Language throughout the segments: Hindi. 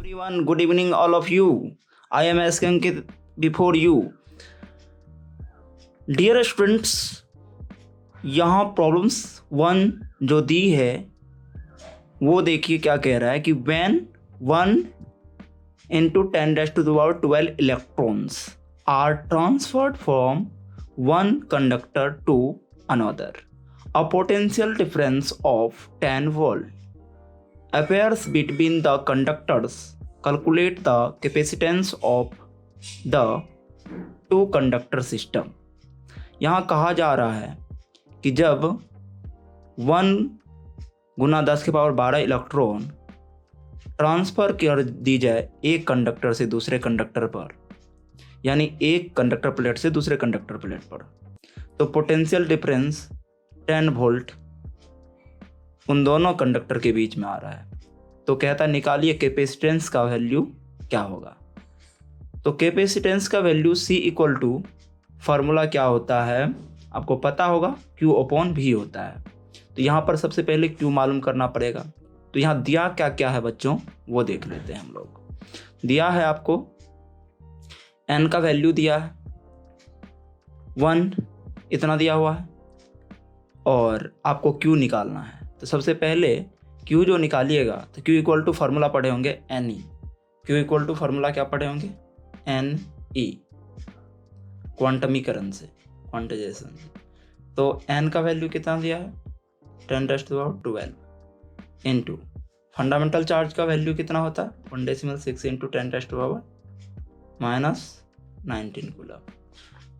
Everyone, good evening, all of you. I am asking before you. Dear students, यहाँ प्रॉब्लम्स 1 जो दी है वो देखिए क्या कह रहा है कि when 1 into 10 raised to the power 12 electrons are transferred from one conductor to another, a potential difference of 10 volt appears between the conductors. Calculate the capacitance of the two conductor system. यहाँ कहा जा रहा है कि जब 1 गुना 10 के पावर 12 इलेक्ट्रॉन ट्रांसफ़र कर दी जाए एक कंडक्टर से दूसरे कंडक्टर पर, यानी एक कंडक्टर प्लेट से दूसरे कंडक्टर प्लेट पर, तो पोटेंशियल डिफरेंस 10 वोल्ट उन दोनों कंडक्टर के बीच में आ रहा है। तो कहता निकालिए कैपेसिटेंस का वैल्यू क्या होगा। तो कैपेसिटेंस का value C equal to formula क्या होता है आपको पता होगा, Q अपॉन V होता है। तो यहाँ पर सबसे पहले Q मालूम करना पड़ेगा। तो यहाँ दिया क्या क्या है बच्चों वो देख लेते हैं हम लोग। दिया है आपको N का वैल्यू दिया है 1 इतना दिया हुआ है और आपको Q निकालना है। तो सबसे पहले Q जो निकालिएगा तो Q इक्वल टू फार्मूला पढ़े होंगे NE। Q equal to formula क्या पढ़े होंगे NE, क्वांटमीकरण से, क्वांटाइजेशन से। तो N का वैल्यू कितना दिया है 10 raised to the power 12 into fundamental charge का वैल्यू कितना होता है 1.6 into 10 raised to the power -19 coulomb.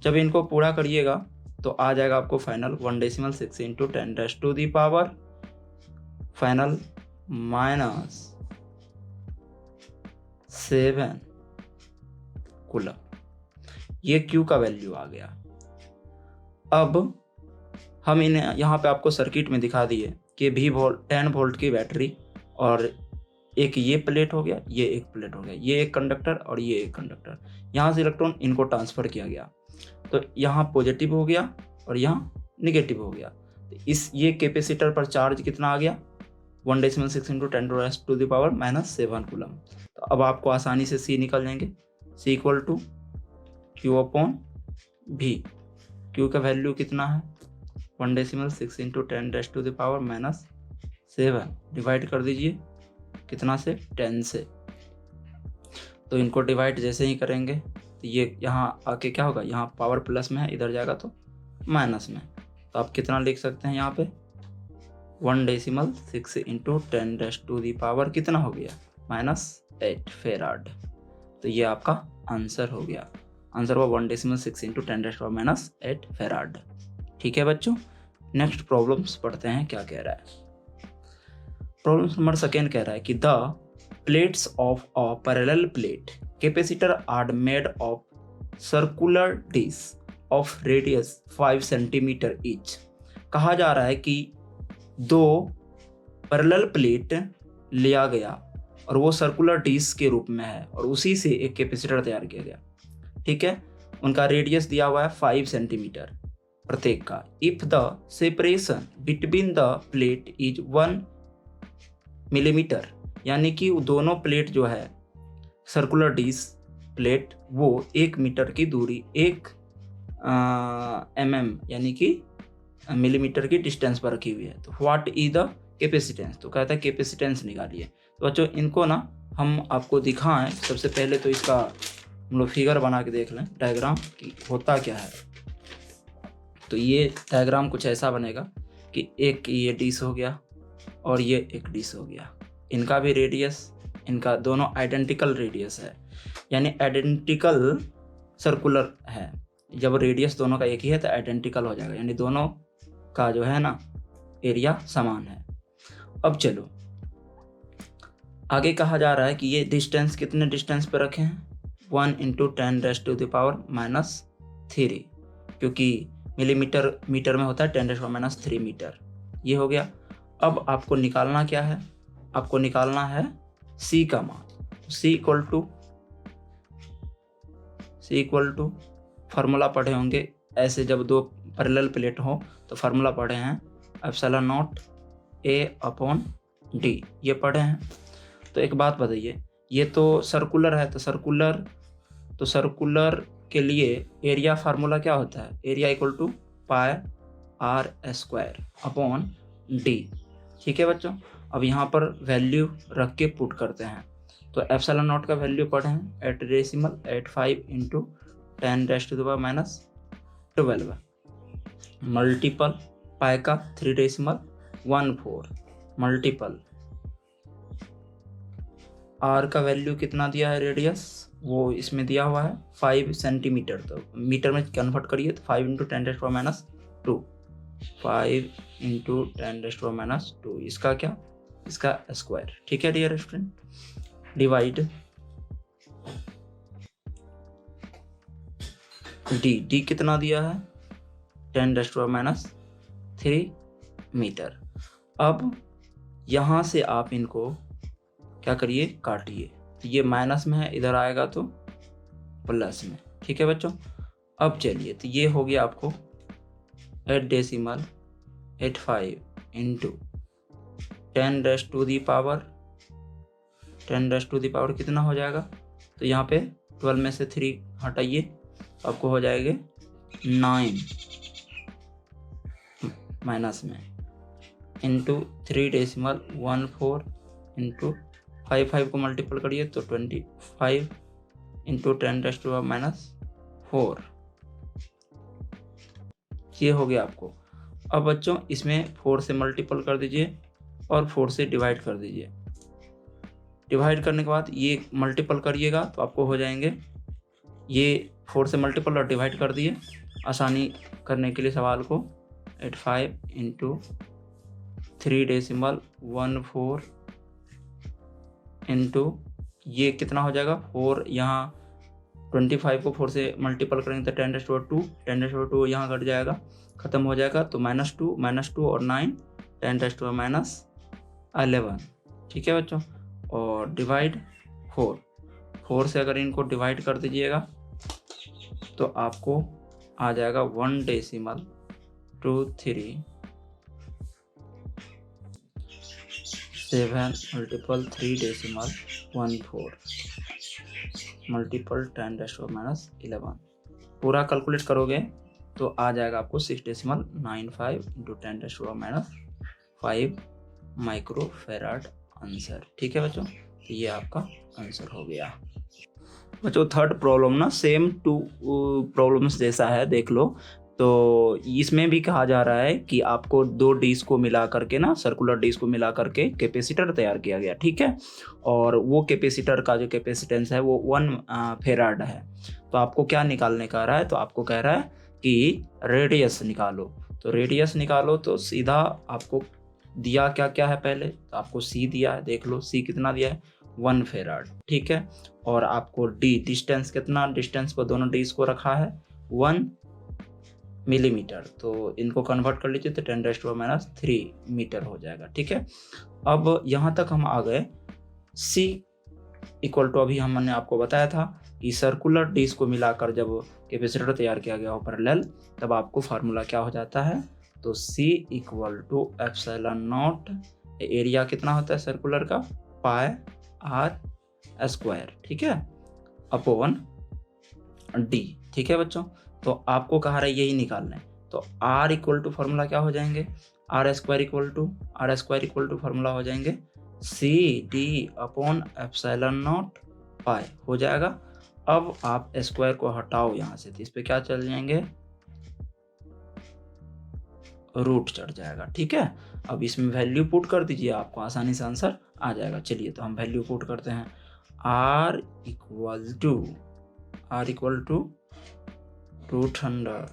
जब इनको पूरा करिएगा तो आ जाएगा आपको final 1.6 into 10 raised to the power final -7 coulomb. ये Q का वैल्यू आ गया। अब हम इन्हें यहाँ पे आपको सर्किट में दिखा दिए कि 10 वोल्ट की बैटरी और एक ये प्लेट हो गया, ये एक प्लेट हो गया, ये एक कंडक्टर और ये एक कंडक्टर। यहाँ से इलेक्ट्रॉन इनको ट्रांसफ़र किया गया तो यहाँ पॉजिटिव हो गया और यहाँ निगेटिव हो गया। तो ये कैपेसिटर पर चार्ज कितना आ गया 1.6 into 10 raised to the power -7 coulomb. तो अब आपको आसानी से C निकल जाएंगे। C equal to Q upon V। Q का वैल्यू कितना है 1.6 into 10 raised to the power -7 divide कर दीजिए कितना से 10 से। तो इनको डिवाइड जैसे ही करेंगे तो ये यहाँ आके क्या होगा, यहाँ पावर प्लस में है, इधर जाएगा तो माइनस में। तो आप कितना लिख सकते हैं यहाँ पे 1.6 into 10 raised to the power कितना हो गया -8 फेराड। तो ये आपका आंसर हो गया। आंसर हुआ 1.6 into 10 raised to the power -8 farad. ठीक है बच्चों, नेक्स्ट प्रॉब्लम्स पढ़ते हैं क्या कह रहा है। प्रॉब्लम नंबर 2 कह रहा है कि the plates of a parallel plate capacitor are made of circular disc of radius 5 centimetre each. कहा जा रहा है कि 2 पैरेलल प्लेट लिया गया और वो सर्कुलर डिस्क के रूप में है और उसी से एक कैपेसिटर तैयार किया गया। ठीक है, उनका रेडियस दिया हुआ है 5 सेंटीमीटर प्रत्येक का। If the separation between the plate is 1 millimetre, यानी कि दोनों प्लेट जो है सर्कुलर डिस्क प्लेट वो 1 मीटर की दूरी 1 mm यानी कि मिलीमीटर की डिस्टेंस पर रखी हुई है। तो व्हाट इज द कैपेसिटेंस, तो कहता है कैपेसिटेंस निकालिए। तो बच्चों इनको ना हम आपको दिखाएं। सबसे पहले तो इसका हम लोग फिगर बना के देख लें डायग्राम कि होता क्या है। तो ये डायग्राम कुछ ऐसा बनेगा कि एक ये डिश हो गया और ये एक डिश हो गया। इनका भी रेडियस, इनका दोनों आइडेंटिकल रेडियस है, यानी आइडेंटिकल सर्कुलर है। जब रेडियस दोनों का एक ही है तो आइडेंटिकल हो जाएगा, यानी दोनों का जो है ना एरिया समान है। अब चलो आगे कहा जा रहा है कि ये डिस्टेंस कितने डिस्टेंस पे रखे हैं 1 into 10 raised to the power -3, क्योंकि मीटर में होता है 10 raised to the power -3 metre. ये हो गया। अब आपको निकालना क्या है, आपको निकालना है C का मान। C इक्वल टू फार्मूला पढ़े होंगे ऐसे, जब 2 पैरेलल प्लेट हो तो फार्मूला पढ़े हैं ε0 A/d, ये पढ़े हैं। तो एक बात बताइए ये तो सर्कुलर है, तो सर्कुलर के लिए एरिया फार्मूला क्या होता है, area equal to pi R square upon D. ठीक है बच्चों, अब यहाँ पर वैल्यू रख के पुट करते हैं। तो एप्सिलॉन नॉट का वैल्यू पढ़े हैं 8.85 इंटू 10⁻12 मल्टीपल पाई का 3.14 मल्टीपल आर का वैल्यू कितना दिया है, रेडियस वो इसमें दिया हुआ है 5 सेंटीमीटर, तो मीटर में कन्वर्ट करिए तो 5 इंटू 10⁻², 5 इंटू 10⁻², इसका क्या, इसका स्क्वायर। ठीक है डियर स्टूडेंट, डिवाइड डी कितना दिया है 10⁻³ मीटर। अब यहाँ से आप इनको क्या करिए, काटिए, तो ये माइनस में है, इधर आएगा तो प्लस में। ठीक है बच्चों, अब चलिए, तो ये हो गया आपको 8.85 इंटू 10⁻³ कितना हो जाएगा, तो यहाँ पे 12 में से 3 हटाइए, आपको हो जाएगा 9 माइनस में इंटू 3.14 इंटू 5 को मल्टीपल करिए तो 25 इंटू 10⁻⁴, ये हो गया आपको। अब बच्चों इसमें 4 से मल्टीपल कर दीजिए और 4 से डिवाइड कर दीजिए। डिवाइड करने के बाद ये मल्टीपल करिएगा तो आपको हो जाएंगे, ये 4 से मल्टीपल और डिवाइड कर दिए आसानी करने के लिए सवाल को, 85 इंटू 3.14 इंटू ये कितना हो जाएगा 4, यहाँ 25 को 4 से मल्टीपल करेंगे तो 10⁻², यहाँ घट जाएगा, ख़त्म हो जाएगा, तो -2 और 9 10⁻11। ठीक है बच्चों, और डिवाइड 4 से अगर इनको डिवाइड कर दीजिएगा तो आपको आ जाएगा 1.23 मल्टीपल 3.14 मल्टीपल 10⁻11। पूरा कैलकुलेट करोगे तो आ जाएगा आपको 6.95 इंटू 10⁻5 माइक्रोफेराड आंसर। ठीक है बच्चों, तो ये आपका आंसर हो गया। बच्चों थर्ड प्रॉब्लम ना सेम 2 प्रॉब्लम्स जैसा है, देख लो। तो इसमें भी कहा जा रहा है कि आपको 2 डिस्क को मिला करके ना, सर्कुलर डिस्क को मिला करके कैपेसिटर तैयार किया गया। ठीक है, और वो कैपेसिटर का जो कैपेसिटेंस है वो 1 फेराड है। तो आपको क्या निकालने का रहा है, तो आपको कह रहा है कि रेडियस निकालो। तो रेडियस निकालो तो सीधा आपको दिया क्या क्या है, पहले तो आपको सी दिया है, देख लो सी कितना दिया है 1 फेराड। ठीक है, और आपको डी डिस्टेंस कितना, डिस्टेंस को दोनों डीज को रखा है 1 मिलीमीटर, तो इनको कन्वर्ट कर लीजिए तो 10⁻³ मीटर हो जाएगा। ठीक है, अब यहाँ तक हम आ गए, सी इक्वल टू अभी हमने आपको बताया था कि सर्कुलर डिस्क को मिलाकर जब कैपेसिटर तैयार किया गया हो पैरेलल, तब आपको फार्मूला क्या हो जाता है, तो C equal to epsilon not, area कितना होता है सर्कुलर का पाई आर स्क्वायर, ठीक है, अपॉन डी। ठीक है बच्चों, तो आपको कहा रहा है यही निकालना है, तो आर इक्वल टू फार्मूला क्या हो जाएंगे, R square equal to formula हो जाएंगे C D upon epsilon not pi हो जाएगा। अब आप स्क्वायर को हटाओ यहाँ से, तो इस पे क्या चल जाएंगे, रूट चढ़ जाएगा। ठीक है, अब इसमें वैल्यू पुट कर दीजिए, आपको आसानी से आंसर आ जाएगा। चलिए तो हम वैल्यू पुट करते हैं, R equal to root under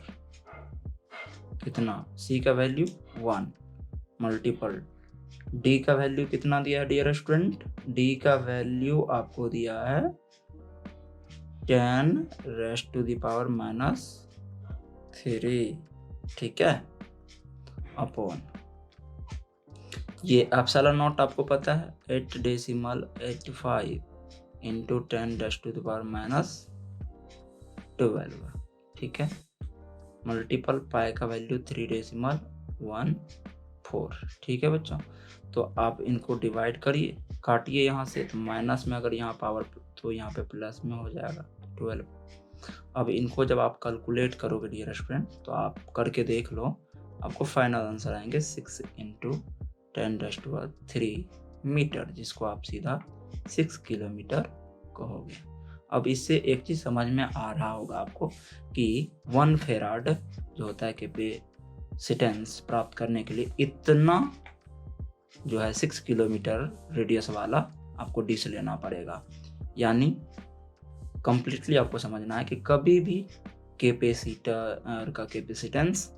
कितना, सी का वैल्यू 1 मल्टीपल डी का वैल्यू कितना दिया है डियर स्टूडेंट, डी का वैल्यू आपको दिया है 10⁻⁻3। ठीक है, अपॉन ये एप्सिलॉन नॉट आपको पता है 8.85 इंटू 10⁻⁻12। ठीक है, मल्टीपल पाई का वैल्यू 3.14। ठीक है बच्चों, तो आप इनको डिवाइड करिए काटिए यहाँ से, तो माइनस में अगर यहाँ पावर तो यहाँ पे प्लस में हो जाएगा 12। अब इनको जब आप कैलकुलेट करोगे डियर स्टूडेंट, तो आप करके देख लो, आपको फाइनल आंसर आएंगे 6 × 10⁻³ मीटर, जिसको आप सीधा 6 किलोमीटर कहोगे। अब इससे एक चीज़ समझ में आ रहा होगा आपको कि 1 फेराड जो होता है कैपेसिटेंस प्राप्त करने के लिए इतना जो है 6 किलोमीटर रेडियस वाला आपको डिश लेना पड़ेगा। यानी कंप्लीटली आपको समझना है कि कभी भी कैपेसिटर का कैपेसिटेंस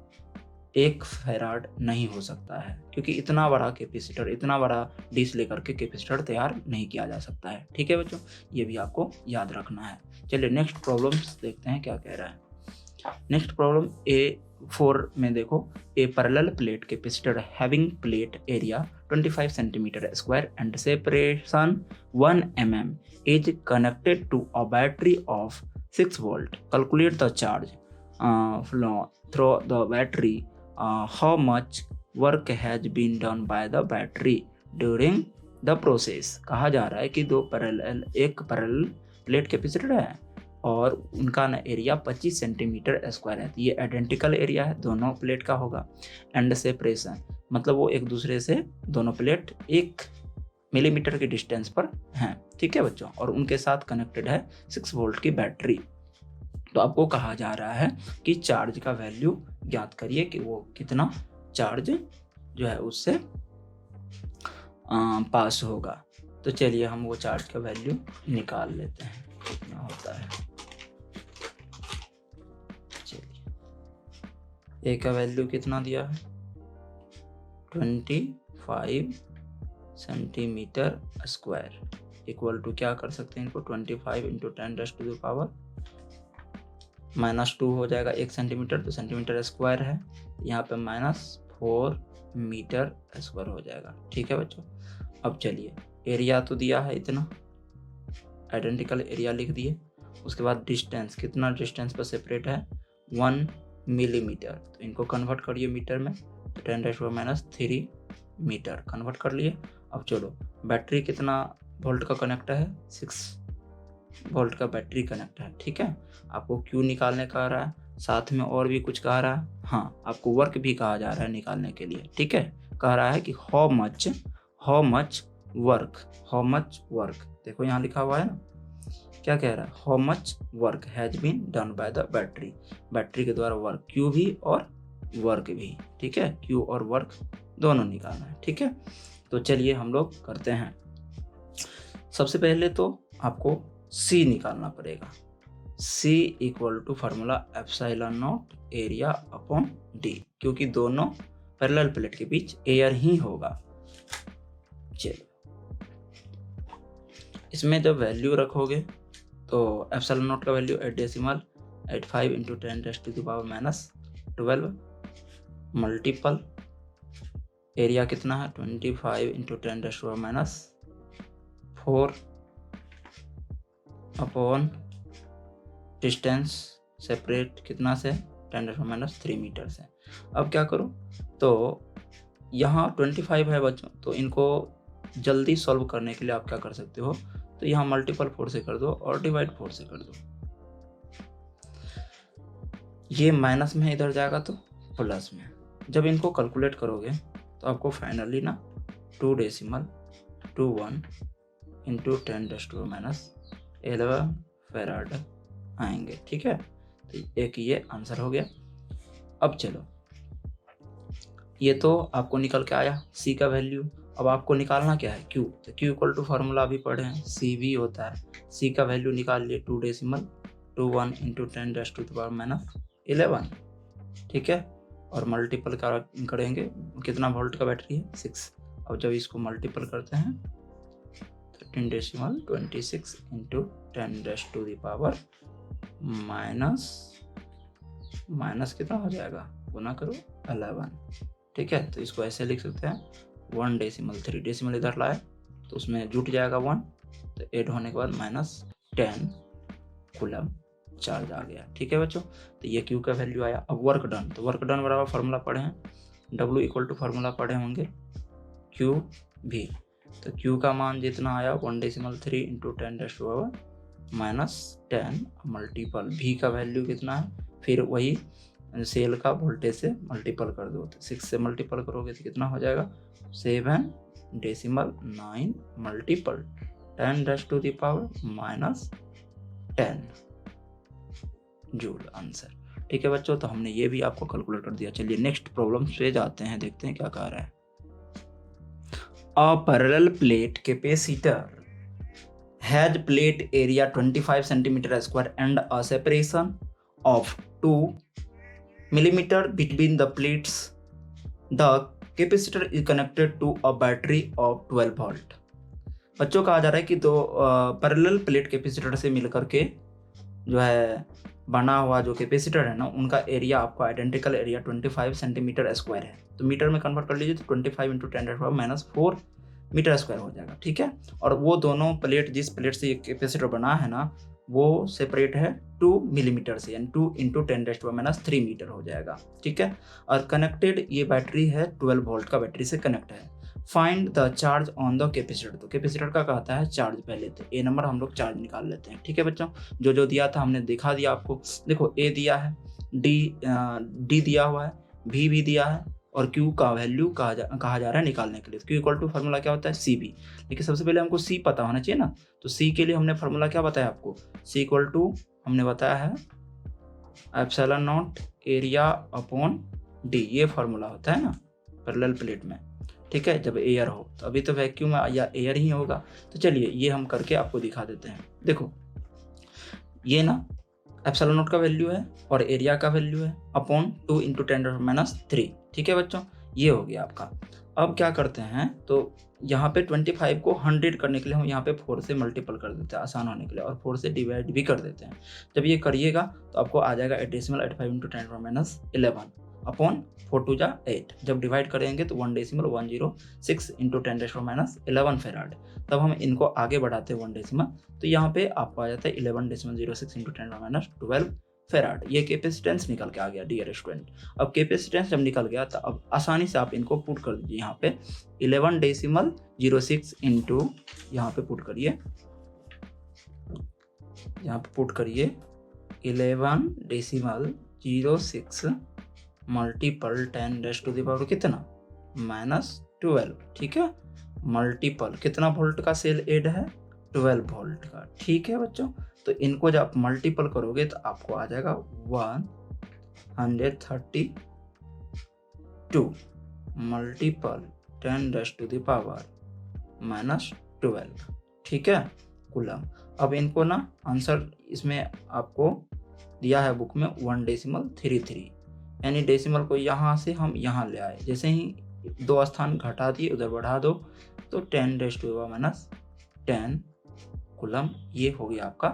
1 फेराड नहीं हो सकता है, क्योंकि इतना बड़ा कैपेसिटर, इतना बड़ा डिश लेकर के कैपेसिटर तैयार नहीं किया जा सकता है। ठीक है बच्चों, ये भी आपको याद रखना है। चलिए नेक्स्ट प्रॉब्लम्स देखते हैं क्या कह रहा है। नेक्स्ट प्रॉब्लम A4 में देखो, a parallel plate capacitor having plate area 25 centimetre square and separation 1 mm is connected to a battery of 6 volt. Calculate the charge flow through the battery. How much work has been done by the battery during the process. कहा जा रहा है कि एक पैरेलल प्लेट कैपेसिटर है और उनका ना एरिया 25 सेंटीमीटर स्क्वायर है। ये आइडेंटिकल एरिया है, दोनों प्लेट का होगा। एंड सेपरेशन मतलब वो एक दूसरे से दोनों प्लेट 1 मिलीमीटर की डिस्टेंस पर हैं। ठीक है बच्चों, और उनके साथ कनेक्टेड है 6 वोल्ट की बैटरी। तो आपको कहा जा रहा है कि चार्ज का वैल्यू ज्ञात करिए कि वो कितना चार्ज जो है उससे पास होगा। तो चलिए हम वो चार्ज का वैल्यू निकाल लेते हैं कितना होता है। चलिए ए का वैल्यू कितना दिया है 25 सेंटीमीटर स्क्वायर इक्वल टू क्या कर सकते हैं इनको 25 × 10⁻² -2 हो जाएगा 1 सेंटीमीटर, तो सेंटीमीटर स्क्वायर है यहाँ पे -4 मीटर स्क्वायर हो जाएगा। ठीक है बच्चों, अब चलिए एरिया तो दिया है इतना, आइडेंटिकल एरिया लिख दिए। उसके बाद डिस्टेंस, कितना डिस्टेंस पर सेपरेट है 1 मिलीमीटर, तो इनको कन्वर्ट करिए मीटर में, तो 10⁻³ मीटर कन्वर्ट कर लिए। अब चलो बैटरी कितना वोल्ट का कनेक्टर है 6 वोल्ट का बैटरी कनेक्टर है। ठीक है, आपको क्यू निकालने का रहा है, साथ में और भी कुछ कह रहा है। हाँ, आपको वर्क भी कहा जा रहा है निकालने के लिए। ठीक है, कह रहा है कि हाउ मच वर्क, देखो यहाँ लिखा हुआ है ना, क्या कह रहा है how much work has been done by the battery, battery के द्वारा वर्क, क्यू भी और वर्क भी। ठीक है, क्यू और वर्क दोनों निकालना है। ठीक है, तो चलिए हम लोग करते हैं। सबसे पहले तो आपको C निकालना पड़ेगा। C equal to formula ε0 area upon D, क्योंकि दोनों पैरेलल प्लेट के बीच एयर ही होगा। चलिए इसमें जब वैल्यू रखोगे तो ε0 का वैल्यू 8.85 × 10⁻12 मल्टीपल एरिया कितना है 25 × 10⁻4 अपॉन डिस्टेंस सेपरेट कितना से 10⁻³ मीटर से। अब क्या करो, तो यहाँ 25 है बच्चों, तो इनको जल्दी सॉल्व करने के लिए आप क्या कर सकते हो, तो यहाँ मल्टीपल 4 से कर दो और डिवाइड 4 से कर दो। ये माइनस में इधर जाएगा तो प्लस में। जब इनको कैलकुलेट करोगे तो आपको फाइनली ना 2.21 × 10⁻11 फेराड आएंगे। ठीक है, तो एक ये आंसर हो गया। अब चलो, ये तो आपको निकल के आया C का वैल्यू। अब आपको निकालना क्या है Q, तो Q इक्वल टू फार्मूला अभी पढ़े हैं CV होता है। C का वैल्यू निकाल लिए 2.21 × 10⁻11। ठीक है, और मल्टीपल करेंगे, कितना वोल्ट का बैटरी है 6। अब जब इसको मल्टीपल करते हैं 13.26 × 10⁻⁻, माइनस कितना हो जाएगा, गुना करो 11। ठीक है, तो इसको ऐसे लिख सकते हैं 1.3 डेसिमल इधर लाए तो उसमें जुट जाएगा 1, तो ऐड होने के बाद -10 कूलम चार्ज आ गया। ठीक है बच्चों, तो ये Q का वैल्यू आया। अब वर्क डन, तो वर्क डन बराबर फार्मूला पढ़े हैं, W इक्वल टू फार्मूला पढ़े होंगे Q भी। तो Q का मान जितना आया 1.3 इंटू 10⁻⁻10 मल्टीपल V का वैल्यू कितना है, फिर वही सेल का वोल्टेज से मल्टीपल कर दो, तो 6 से मल्टीपल करोगे तो कितना हो जाएगा 7.9 मल्टीपल 10⁻⁻10 जूल आंसर। ठीक है बच्चों, तो हमने ये भी आपको कैलकुलेट कर दिया। चलिए नेक्स्ट प्रॉब्लम पे जाते हैं, देखते हैं क्या कह रहा है। अ parallel plate capacitor has plate area 25 centimetre square and a separation of 2 millimeter between the plates. The capacitor is connected to a battery of 12 volt. बच्चों कहा जा रहा है कि दो पैरेलल प्लेट कैपेसिटर से मिलकर के जो है बना हुआ जो कैपेसिटर है ना, उनका एरिया आपको आइडेंटिकल एरिया 25 सेंटीमीटर स्क्वायर है। तो मीटर में कन्वर्ट कर लीजिए तो 25 इंटू 10⁻⁻4 मीटर स्क्वायर हो जाएगा। ठीक है, और वो दोनों प्लेट, जिस प्लेट से ये कैपेसिटर बना है ना, वो सेपरेट है 2 मिलीमीटर से, यानी 2 इंटू 10⁻³ मीटर हो जाएगा। ठीक है, और कनेक्टेड ये बैटरी है 12 वोल्ट का बैटरी से कनेक्ट है। Find the charge on the capacitor, तो कैपेसिटर का कहता है चार्ज पहले, तो ए नंबर हम लोग चार्ज निकाल लेते हैं। ठीक है बच्चों, जो जो दिया था हमने दिखा दिया आपको। देखो ए दिया है, डी दिया हुआ है, भी दिया है, और Q का वैल्यू कहा जा रहा है निकालने के लिए। Q इक्वल टू फार्मूला क्या होता है CB, लेकिन सबसे पहले हमको C पता होना चाहिए ना। तो C के लिए हमने फार्मूला क्या बताया आपको, C इक्वल टू हमने बताया है epsilon not area upon D, ये फार्मूला होता है ना पैरेलल प्लेट में। ठीक है, जब एयर हो, तो अभी तो वैक्यूम या एयर ही होगा। तो चलिए ये हम करके आपको दिखा देते हैं। देखो ये ना एप्सिलॉन नॉट का वैल्यू है और एरिया का वैल्यू है अपॉन 2 इंटू 10⁻3। ठीक है बच्चों, ये हो गया आपका। अब क्या करते हैं, तो यहाँ पे 25 को 100 करने के लिए हम यहाँ पे 4 से मल्टीपल कर देते हैं आसान होने के लिए, और 4 से डिवाइड भी कर देते हैं। जब ये करिएगा तो आपको आ जाएगा 8.85 इंटू 10⁻11 अपॉन 4 2 जा 8। जब डिवाइड करेंगे तो 1.106 इंटू 10⁻11 फेराड। तब हम इनको आगे बढ़ाते हैं 1 डेसिमल, तो यहाँ पे आपको आ जाता है 11.06 इंटू 10⁻12 फेराड। ये कैपेसिटेंस निकल के आ गया डियर स्टूडेंट। अब कैपेसिटेंस जब निकल गया तो अब आसानी से आप इनको पुट कर दीजिए यहाँ पे 11.06 इंटू यहाँ पे पुट करिए, यहाँ पे पुट करिए 11.06 मल्टीपल 10⁻⁻ कितना -12। ठीक है, मल्टीपल कितना वोल्ट का सेल एड है 12 वोल्ट का। ठीक है बच्चों, तो इनको जब आप मल्टीपल करोगे तो आपको आ जाएगा 132 मल्टीपल 10⁻⁻12। ठीक है कूलम। अब इनको ना आंसर इसमें आपको दिया है बुक में 1.33, यानी डेसिमल को यहाँ से हम यहाँ ले आए, जैसे ही 2 स्थान घटा दिए उधर बढ़ा दो तो 10⁻⁻10 कूलम। ये हो गया आपका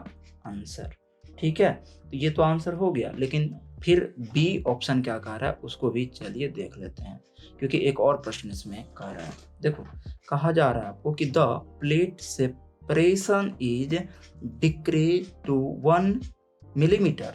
आंसर। ठीक है, तो ये तो आंसर हो गया, लेकिन फिर बी ऑप्शन क्या कह रहा है उसको भी चलिए देख लेते हैं, क्योंकि एक और प्रश्न इसमें कह रहा है। देखो कहा जा रहा है आपको कि the plate separation is decrease to 1 millimetre,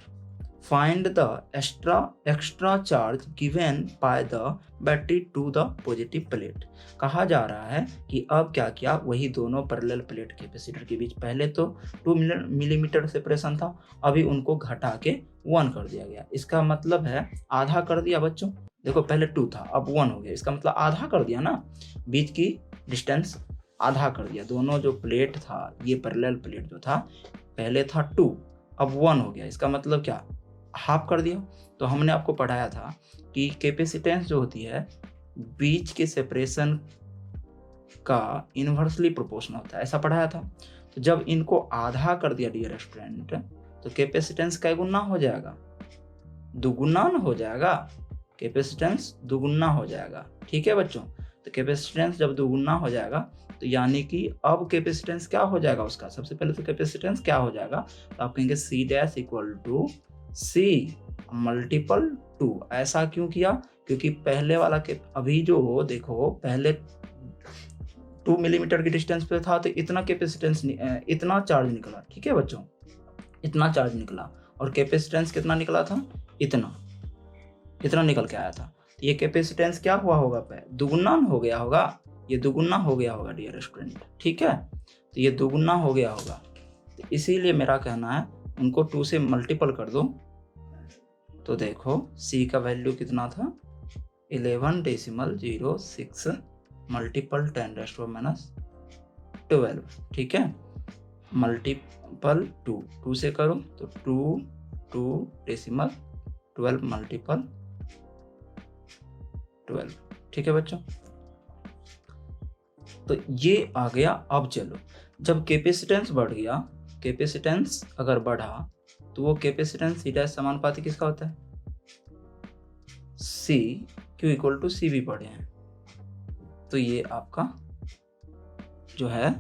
find the extra charge given by the battery to the positive plate. कहा जा रहा है कि अब क्या किया, वही दोनों पैरेलल प्लेट कैपेसिटर के बीच पहले तो 2 मिलीमीटर सेपरेशन था, अभी उनको घटा के 1 कर दिया गया। इसका मतलब है आधा कर दिया बच्चों। देखो पहले 2 था अब 1 हो गया, इसका मतलब आधा कर दिया ना, बीच की डिस्टेंस आधा कर दिया। दोनों जो प्लेट था, ये पैरेलल प्लेट जो था पहले था 2 अब 1 हो गया, इसका मतलब क्या हाफ कर दिया। तो हमने आपको पढ़ाया था कि कैपेसिटेंस जो होती है बीच के सेपरेशन का इन्वर्सली प्रोपोर्शनल होता है, ऐसा पढ़ाया था। तो जब इनको आधा कर दिया डियर स्टूडेंट, तो कैपेसिटेंस का गुना हो जाएगा, दुगुना हो जाएगा, कैपेसिटेंस दुगुना हो जाएगा। ठीक है बच्चों, तो कैपेसिटेंस जब दुगुना हो जाएगा तो यानी कि अब कैपेसिटेंस क्या हो जाएगा उसका, सबसे पहले तो कैपेसिटेंस क्या हो जाएगा, तो आप कहेंगे C' equal to C multiple 2। ऐसा क्यों किया, क्योंकि पहले वाला के अभी जो देखो पहले 2 मिलीमीटर की डिस्टेंस पे था तो इतना कैपेसिटेंस इतना चार्ज निकला। ठीक है बच्चों, इतना चार्ज निकला, और कैपेसिटेंस कितना निकला था, इतना निकल के आया था। तो ये कैपेसिटेंस क्या हुआ होगा, दुगुना हो गया होगा, ये दुगुना हो गया होगा डियर स्टूडेंट, ठीक है, तो ये दुगुना हो गया होगा, तो इसीलिए मेरा कहना है उनको 2 से मल्टीपल कर दो। तो देखो C का वैल्यू कितना था 11.06 मल्टीपल 10⁻⁻12, ठीक है, मल्टीपल 2 से करो तो 2.12 मल्टीपल 12, ठीक है बच्चों। तो ये आ गया। अब चलो, जब कैपेसिटेंस बढ़ गया, कैपेसिटेंस अगर बढ़ा तो वो कैपेसिटेंस C डैश समानुपाती किसका होता है, C Q equal to C भी पढ़े हैं, तो ये आपका जो है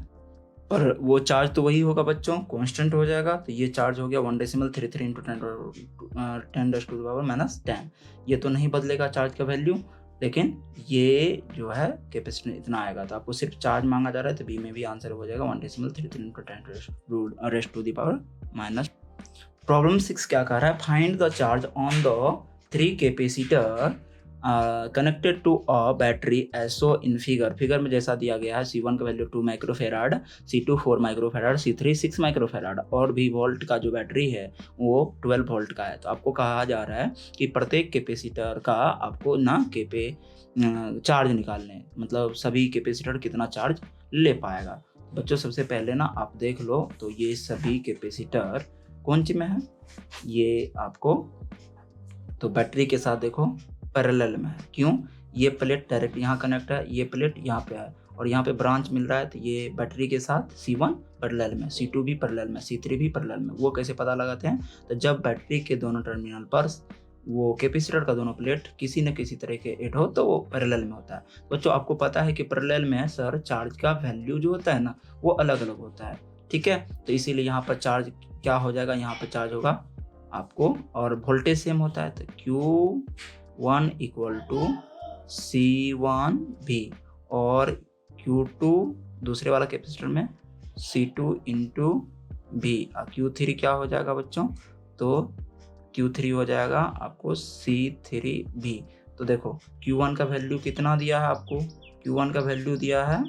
पर वो चार्ज तो वही होगा बच्चों, कांस्टेंट हो जाएगा, तो ये चार्ज हो गया 1.33 इंटू 10⁻10, ये तो नहीं बदलेगा चार्ज का वैल्यू, लेकिन ये जो है कैपेसिटेंस इतना आएगा, तो आपको सिर्फ चार्ज मांगा जा रहा है, तो बी में भी आंसर हो जाएगा 1.33 इंटू 10⁻⁻। प्रॉब्लम 6 क्या कह रहा है, find the charge on the 3 capacitor connected to a battery as so in figure में जैसा दिया गया है, C1 का value 2 microfarad, C2 4 microfarad, C3 6 microfarad, और भी वोल्ट का जो बैटरी है वो 12 वोल्ट का है। तो आपको कहा जा रहा है कि प्रत्येक कैपेसिटर का आपको ना चार्ज निकालने, मतलब सभी कैपेसिटर कितना चार्ज ले पाएगा। बच्चों सबसे पहले ना आप देख लो, तो ये सभी कैपेसिटर कौन सी में है, ये आपको तो बैटरी के साथ देखो पैरेलल में है, क्यों, ये प्लेट डायरेक्ट यहाँ कनेक्ट है, ये प्लेट यहाँ पे है, और यहाँ पे ब्रांच मिल रहा है, तो ये बैटरी के साथ C1 पैरेलल में, C2 भी पैरेलल में, C3 भी पैरेलल में। वो कैसे पता लगाते हैं, तो जब बैटरी के दोनों टर्मिनल पर वो कैपेसिटर का दोनों प्लेट किसी न किसी तरह के ऐड हो तो वो पैरेलल में होता है। बच्चों आपको पता है कि पैरेलल में सर चार्ज का वैल्यू जो होता है ना वो अलग अलग होता है, ठीक है, तो इसीलिए यहाँ पर चार्ज क्या हो जाएगा, यहाँ पर चार्ज होगा आपको, और वोल्टेज सेम होता है, तो Q1 इक्वल टू C1V और Q2 दूसरे वाला कैपेसिटर में C2 इंटू V, Q3 क्या हो जाएगा बच्चों, तो Q3 हो जाएगा आपको C3V। तो देखो Q1 का वैल्यू कितना दिया है आपको, Q1 का वैल्यू दिया है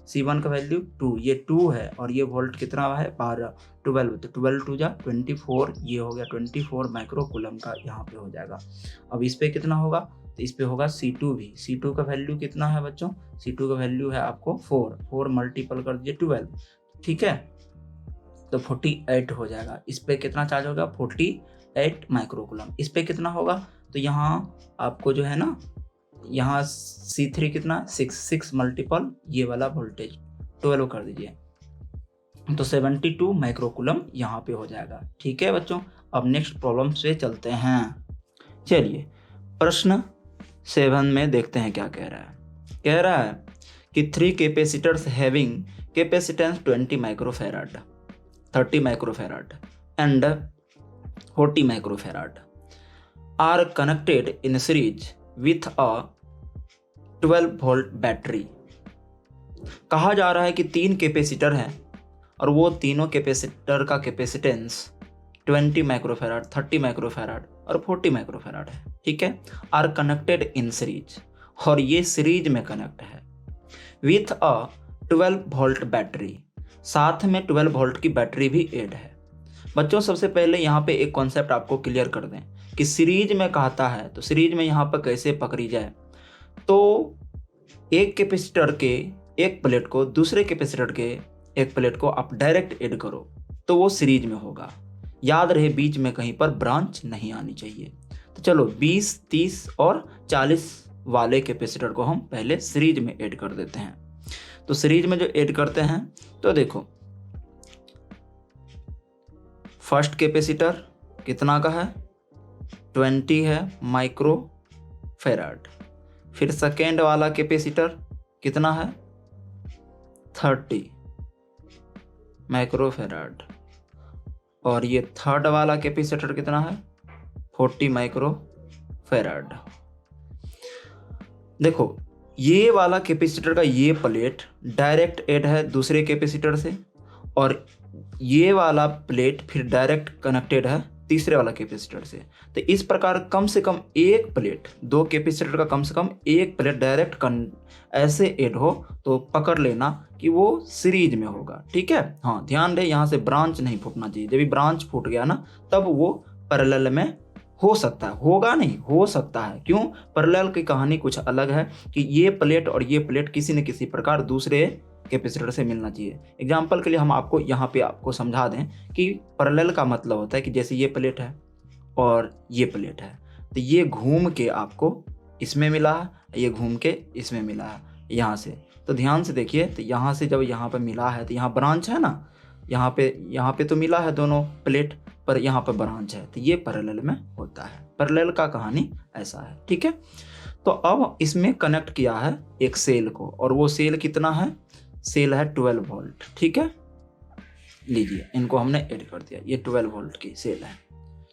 C1 का वैल्यू 2, ये 2 है, और ये वोल्ट कितना है 12, 12, तो 12 2 जा 24, ये हो गया 24 माइक्रो कूलम का यहाँ पे हो जाएगा। अब इस पे कितना होगा, तो इस पे होगा C2 भी, C2 का वैल्यू कितना है बच्चों, C2 का वैल्यू है आपको 4 मल्टीपल कर दीजिए 12, ठीक है, तो 48 हो जाएगा। इस पे कितना चार्ज होगा 48 माइक्रो कूलम। इस पे कितना होगा, तो यहाँ आपको जो है ना, यहाँ C3 कितना 6 मल्टीपल ये वाला वोल्टेज 12 कर दीजिए, तो 72 माइक्रोकूलम यहाँ पे हो जाएगा, ठीक है बच्चों। अब नेक्स्ट प्रॉब्लम से चलते हैं। चलिए प्रश्न 7 में देखते हैं क्या कह रहा है। कह रहा है कि 3 capacitors having capacitance 20 microfarad, 30 microfarad and 40 microfarad are connected in series with a 12 volt battery. कहा जा रहा है कि 3 कैपेसिटर हैं और वो तीनों कैपेसिटर का कैपेसिटेंस 20 माइक्रोफेराड, 30 माइक्रोफेराड और 40 माइक्रोफेराड है, ठीक है, आर कनेक्टेड इन सीरीज, और ये सीरीज में कनेक्ट है विथ अ 12 वोल्ट बैटरी, साथ में 12 वोल्ट की बैटरी भी ऐड है। बच्चों सबसे पहले यहाँ पे एक कॉन्सेप्ट आपको क्लियर कर दें कि सीरीज में कहता है, तो सीरीज में यहाँ पर कैसे पकड़ी जाए, तो एक कैपेसिटर के एक प्लेट को दूसरे कैपेसिटर के एक प्लेट को आप डायरेक्ट ऐड करो तो वो सीरीज में होगा। याद रहे बीच में कहीं पर ब्रांच नहीं आनी चाहिए। तो चलो 20, 30 और 40 वाले कैपेसिटर को हम पहले सीरीज में ऐड कर देते हैं। तो सीरीज में जो ऐड करते हैं, तो देखो फर्स्ट कैपेसिटर कितना का है 20 है माइक्रो फेराड, फिर सेकेंड वाला कैपेसिटर कितना है 30 माइक्रो फेराड, और ये थर्ड वाला कैपेसिटर कितना है 40 माइक्रो फेराड। देखो ये वाला कैपेसिटर का ये प्लेट डायरेक्ट ऐड है दूसरे कैपेसिटर से, और ये वाला प्लेट फिर डायरेक्ट कनेक्टेड है तीसरे वाला कैपेसिटर से। तो इस प्रकार कम से कम एक प्लेट, दो कैपेसिटर का कम से कम एक प्लेट डायरेक्ट ऐसे ऐड हो तो पकड़ लेना कि वो सीरीज में होगा। ठीक है, हाँ ध्यान रहे यहाँ से ब्रांच नहीं फूटना चाहिए। जब भी ब्रांच फूट गया ना तब वो पैरेलल में हो सकता है, होगा नहीं, हो सकता है। क्यों? पैरेलल की कहानी कुछ अलग है कि ये प्लेट और ये प्लेट किसी न किसी प्रकार दूसरे कैपेसिटर से मिलना चाहिए। एग्जाम्पल के लिए हम आपको यहाँ पे आपको समझा दें कि पैरेलल का मतलब होता है कि जैसे ये प्लेट है और ये प्लेट है, तो ये घूम के आपको इसमें मिला है, ये घूम के इसमें मिला है यहाँ से। तो ध्यान से देखिए, तो यहाँ से जब यहाँ पे मिला है तो यहाँ ब्रांच है ना, यहाँ पे तो मिला है दोनों प्लेट, पर यहाँ पर ब्रांच है, तो ये पैरेलल में होता है। पैरेलल का कहानी ऐसा है। ठीक है, तो अब इसमें कनेक्ट किया है एक सेल को, और वो सेल कितना है? सेल है 12 वोल्ट। ठीक है, लीजिए इनको हमने ऐड कर दिया, ये 12 वोल्ट की सेल है।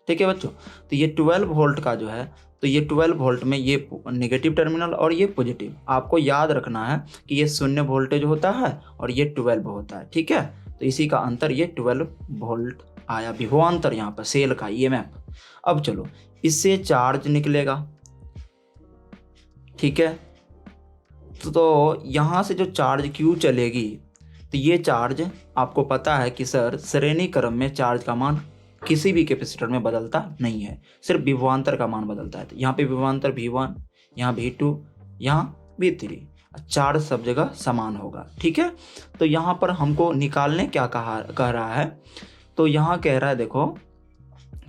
ठीक है बच्चों, तो ये 12 वोल्ट का जो है, तो ये 12 वोल्ट में ये नेगेटिव टर्मिनल और ये पॉजिटिव। आपको याद रखना है कि ये 0 वोल्टेज होता है और ये 12 होता है। ठीक है, तो इसी का अंतर ये 12 वोल्ट आया, विभवांतर यहाँ पर सेल का EMF। अब चलो, इससे चार्ज निकलेगा। ठीक है, तो यहाँ से जो चार्ज Q चलेगी, तो ये चार्ज आपको पता है कि सर श्रेणी क्रम में चार्ज का मान किसी भी कैपेसिटर में बदलता नहीं है, सिर्फ विभवांतर का मान बदलता है। तो यहाँ पे विभवांतर V1, यहाँ V2, यहाँ V3, चार्ज सब जगह समान होगा। ठीक है, तो यहाँ पर हमको निकालने क्या कह रहा है, तो यहाँ कह रहा है, देखो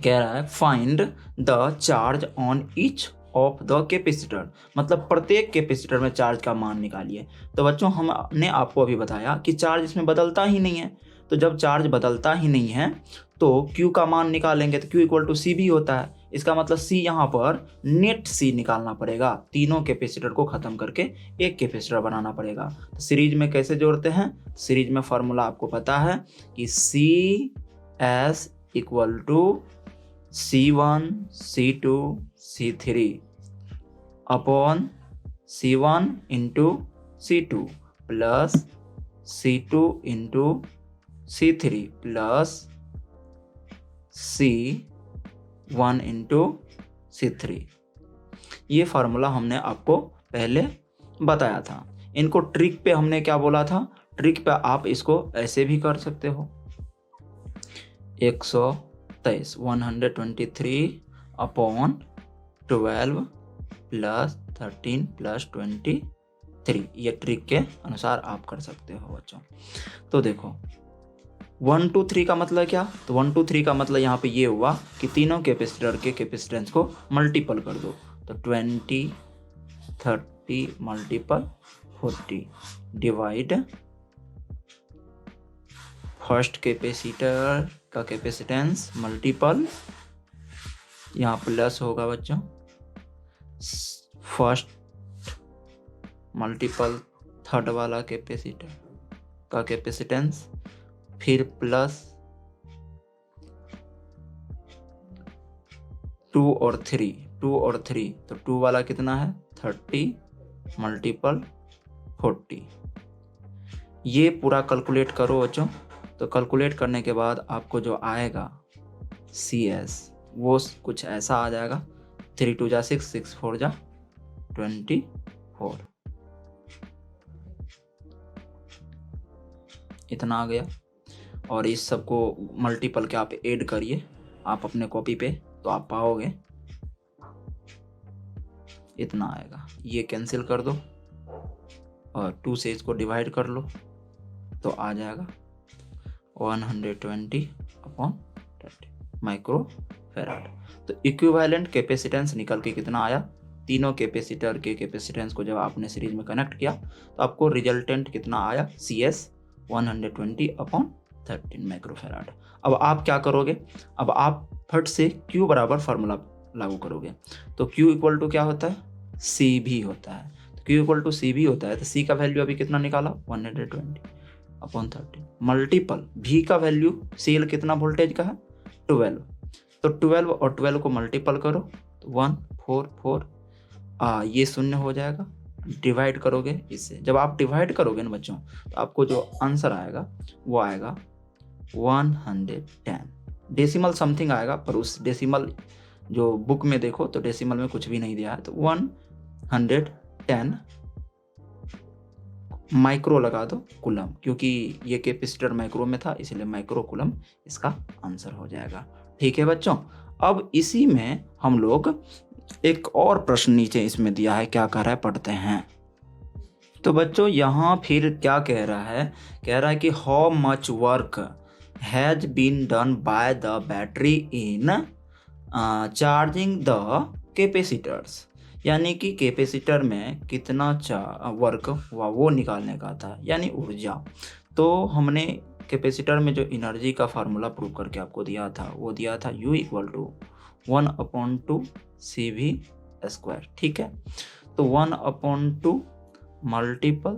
कह रहा है find the charge on each of the capacitor, मतलब प्रत्येक कैपेसिटर में चार्ज का मान निकालिए। तो बच्चों हमने आपको अभी बताया कि चार्ज इसमें बदलता ही नहीं है, तो जब चार्ज बदलता ही नहीं है तो Q का मान निकालेंगे, तो Q इक्वल टू C भी होता है। इसका मतलब C यहाँ पर नेट C निकालना पड़ेगा, तीनों कैपेसिटर को खत्म करके एक कैपेसिटर बनाना पड़ेगा। तो सीरीज में कैसे जोड़ते हैं? सीरीज में फॉर्मूला आपको पता है कि CS equal to C1 C2 C3 upon C1 into C2 plus C2 into C3 plus C1 into C3। ये फार्मूला हमने आपको पहले बताया था। इनको ट्रिक पे हमने क्या बोला था? ट्रिक पे आप इसको ऐसे भी कर सकते हो, 123 123 अपॉन 12 प्लस 13 प्लस 23, ये ट्रिक के अनुसार आप कर सकते हो बच्चों। तो देखो 1 2 3 का मतलब क्या? तो 1 2 3 का मतलब यहाँ पे ये हुआ कि तीनों कैपेसिटर के कैपेसिटेंस को मल्टीपल कर दो, तो 20 30 मल्टीपल 40 डिवाइड फर्स्ट कैपेसिटर का कैपेसिटेंस मल्टीपल, यहाँ प्लस होगा बच्चों, फर्स्ट मल्टीपल थर्ड वाला कैपेसिटर का कैपेसिटेंस, फिर प्लस 2 और 3 तो 2 वाला कितना है? 30 मल्टीपल 40। ये पूरा कैलकुलेट करो बच्चों। तो कैलकुलेट करने के बाद आपको जो आएगा CS वो कुछ ऐसा आ जाएगा, 3 2 जा 6 6 4 जा 24, इतना आ गया। और इस सब को मल्टीपल के आप ऐड करिए आप अपने कॉपी पे, तो आप पाओगे इतना आएगा। ये कैंसिल कर दो और 2 से इसको डिवाइड कर लो, तो आ जाएगा 120 अपॉन 30 माइक्रो फैराड। तो इक्विवेलेंट कैपेसिटेंस निकल के कितना आया? तीनों कैपेसिटर के कैपेसिटेंस को जब आपने सीरीज में कनेक्ट किया तो आपको रिजल्टेंट कितना आया? CS 120 upon 13 microfarad. अब आप क्या करोगे? अब आप फट से Q बराबर फार्मूला लागू करोगे। तो Q इक्वल टू क्या होता है? C भी होता है। तो Q इक्वल टू C भी होता है, तो C का वैल्यू अभी कितना निकाला? 120 अपॉन 13 मल्टीपल V का वैल्यू सेल कितना वोल्टेज का है? 12। तो 12 और 12 को मल्टीपल करो तो 144, ये शून्य हो जाएगा, डिवाइड करोगे इससे। जब आप डिवाइड करोगे ना बच्चों, तो आपको जो आंसर आएगा वो आएगा 110 डेसिमल समथिंग आएगा, पर उस डेसिमल जो बुक में देखो तो डेसिमल में कुछ भी नहीं दिया है, तो 110 माइक्रो लगा दो कूलम, क्योंकि ये कैपेसिटर माइक्रो में था इसलिए माइक्रो कूलम इसका आंसर हो जाएगा। ठीक है बच्चों, अब इसी में हम लोग एक और प्रश्न नीचे इसमें दिया है, क्या कह रहा है पढ़ते हैं। तो बच्चों यहाँ फिर क्या कह रहा है, कह रहा है कि how much work has been done by the battery in charging the capacitors, यानी कि कैपेसिटर में कितना वर्क हुआ वो निकालने का था, यानी ऊर्जा। तो हमने कैपेसिटर में जो एनर्जी का फार्मूला प्रूव करके आपको दिया था वो दिया था U = 1/2 CV²। ठीक है, तो 1/2 मल्टीपल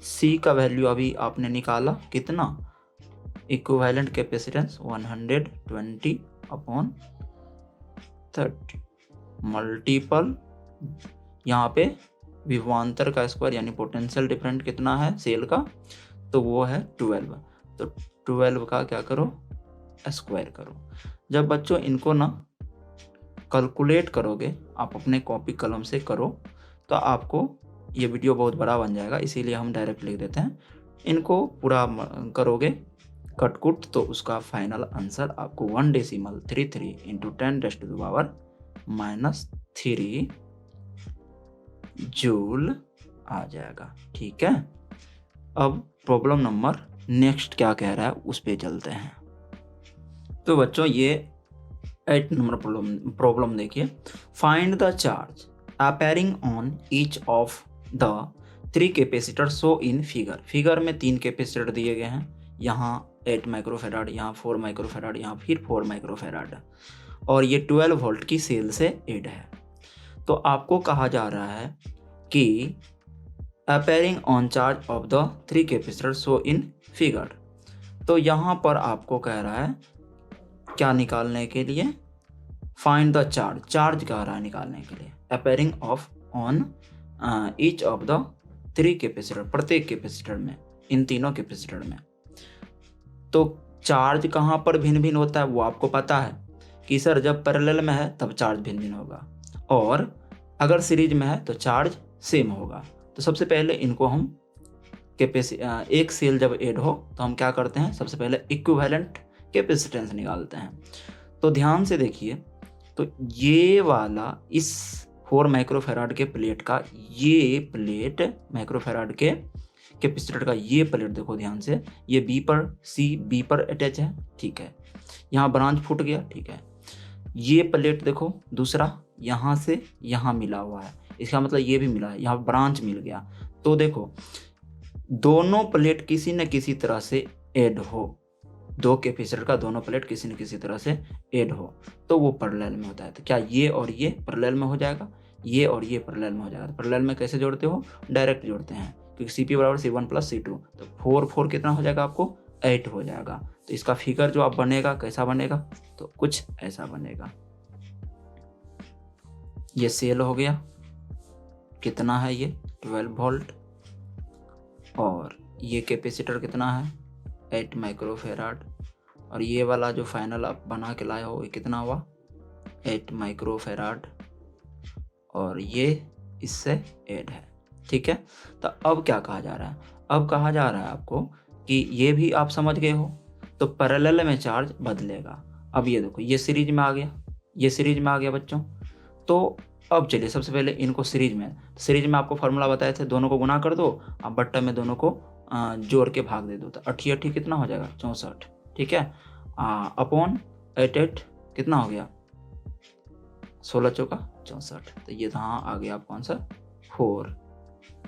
C का वैल्यू अभी आपने निकाला कितना, इक्विवेलेंट कैपेसिटेंस 120/30 मल्टीपल यहाँ पे विभवांतर का स्क्वायर यानी पोटेंशियल डिफरेंस कितना है सेल का, तो वो है 12। तो 12 का क्या करो, स्क्वायर करो। जब बच्चों इनको ना कैलकुलेट करोगे, आप अपने कॉपी कलम से करो, तो आपको ये वीडियो बहुत बड़ा बन जाएगा, इसीलिए हम डायरेक्ट लिख देते हैं। इनको पूरा करोगे कटकुट, तो उसका फाइनल आंसर आपको 1.33 × 10⁻³ जूल आ जाएगा। ठीक है, अब प्रॉब्लम नंबर नेक्स्ट क्या कह रहा है उस पे चलते हैं। तो बच्चों ये 8 नंबर प्रॉब्लम देखिए, find the charge appearing on each of the 3 capacitor so in figure. Figure में 3 कैपेसिटर दिए गए हैं, यहाँ 8 माइक्रोफेराड, यहाँ 4 माइक्रोफेराड, यहाँ फिर 4 माइक्रोफेराड, और ये 12 वोल्ट की सेल से एड है। तो आपको कहा जा रहा है कि appearing on charge of the 3 capacitor so in figure. तो यहाँ पर आपको कह रहा है क्या निकालने के लिए, फाइंड द चार्ज, चार्ज कह रहा है निकालने के लिए, appearing of on each of the 3 capacitor, प्रत्येक कैपेसिटर में, इन तीनों कैपेसिटर में। तो चार्ज कहाँ पर भिन्न भिन्न होता है वो आपको पता है कि सर जब पैरेलल में है तब चार्ज भिन्न भिन्न होगा, और अगर सीरीज में है तो चार्ज सेम होगा। तो सबसे पहले इनको हम एक सेल जब ऐड हो तो हम क्या करते हैं, सबसे पहले इक्विवेलेंट कैपेसिटेंस निकालते हैं। तो ध्यान से देखिए, तो ये वाला इस 4 माइक्रोफेराड के प्लेट का, ये प्लेट माइक्रोफेराड के कैपेसिटर का ये प्लेट देखो ध्यान से, ये बी पर अटैच है। ठीक है, यहाँ ब्रांच फूट गया। ठीक है, ये प्लेट देखो दूसरा यहाँ से यहाँ मिला हुआ है, इसका मतलब ये भी मिला है, यहाँ ब्रांच मिल गया। तो देखो दोनों प्लेट किसी न किसी तरह से ऐड हो, 2 कैपेसिटर का दोनों प्लेट किसी न किसी तरह से ऐड हो, तो वो पैरेलल में होता है। तो क्या ये और ये पैरेलल में हो जाएगा, ये और ये पैरेलल में हो जाएगा। पैरेलल में कैसे जोड़ते हो, डायरेक्ट जोड़ते हैं, क्योंकि CP = C1 + C2, तो 4 कितना हो जाएगा आपको, 8 हो जाएगा। तो इसका फिगर जो आप बनेगा कैसा बनेगा, तो कुछ ऐसा बनेगा। ये सेल हो गया, कितना है ये 12 वोल्ट, और ये कैपेसिटर कितना है 8 माइक्रोफेराड, और ये वाला जो फाइनल आप बना के लाए हो ये कितना हुआ 8 माइक्रोफेराड, और ये इससे ऐड है। ठीक है, तो अब क्या कहा जा रहा है, अब कहा जा रहा है आपको कि ये भी आप समझ गए हो, तो पैरेलल में चार्ज बदलेगा। अब ये देखो ये सीरीज में आ गया, ये सीरीज में आ गया बच्चों। तो अब चलिए सबसे पहले इनको सीरीज में आपको फार्मूला बताए थे, दोनों को गुना कर दो, अब बट्टा में दोनों को जोड़ के भाग दे दो, तो 88 कितना हो जाएगा 64। ठीक है, अपॉन 88 कितना हो गया 16 चौका 64। तो ये यहाँ आ गया आपका आंसर 4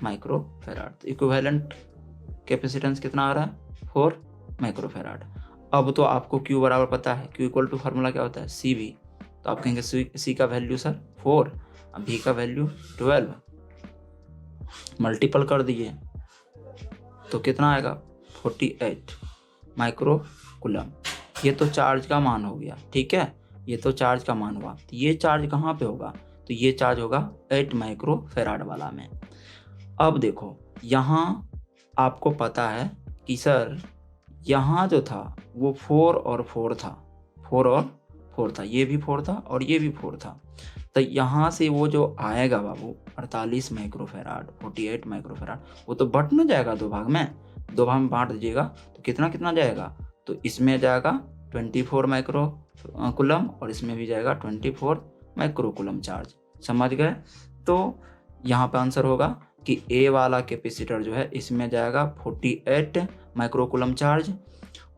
माइक्रोफेराड। तो इक्विवेलेंट कैपेसिटेंस कितना आ रहा है 4 माइक्रोफेराड। अब तो आपको Q बराबर पता है, Q = फार्मूला क्या होता है CV, तो आप कहेंगे C का वैल्यू सर 4, अब V का वैल्यू 12, मल्टीपल कर दिए तो कितना आएगा 48 माइक्रो कूलम। ये तो चार्ज का मान हो गया। ठीक है, ये तो चार्ज का मान हुआ। तो ये चार्ज कहाँ पे होगा, तो ये चार्ज होगा 8 माइक्रोफेराड वाला में। अब देखो यहाँ आपको पता है कि सर यहाँ जो था वो 4 और 4 था, 4 और 4 था, ये भी 4 था और ये भी 4 था। तो यहाँ से वो जो आएगा बाबू 48 माइक्रोफेराड, 48 माइक्रोफेराड, वो तो बट न जाएगा दो भाग में बांट दीजिएगा तो कितना कितना जाएगा, तो इसमें जाएगा 24 माइक्रो कूलम और इसमें भी जाएगा 24 माइक्रो कूलम चार्ज। समझ गए? तो यहाँ पे आंसर होगा कि ए वाला कैपेसिटर जो है इसमें जाएगा 48 माइक्रो कूलम चार्ज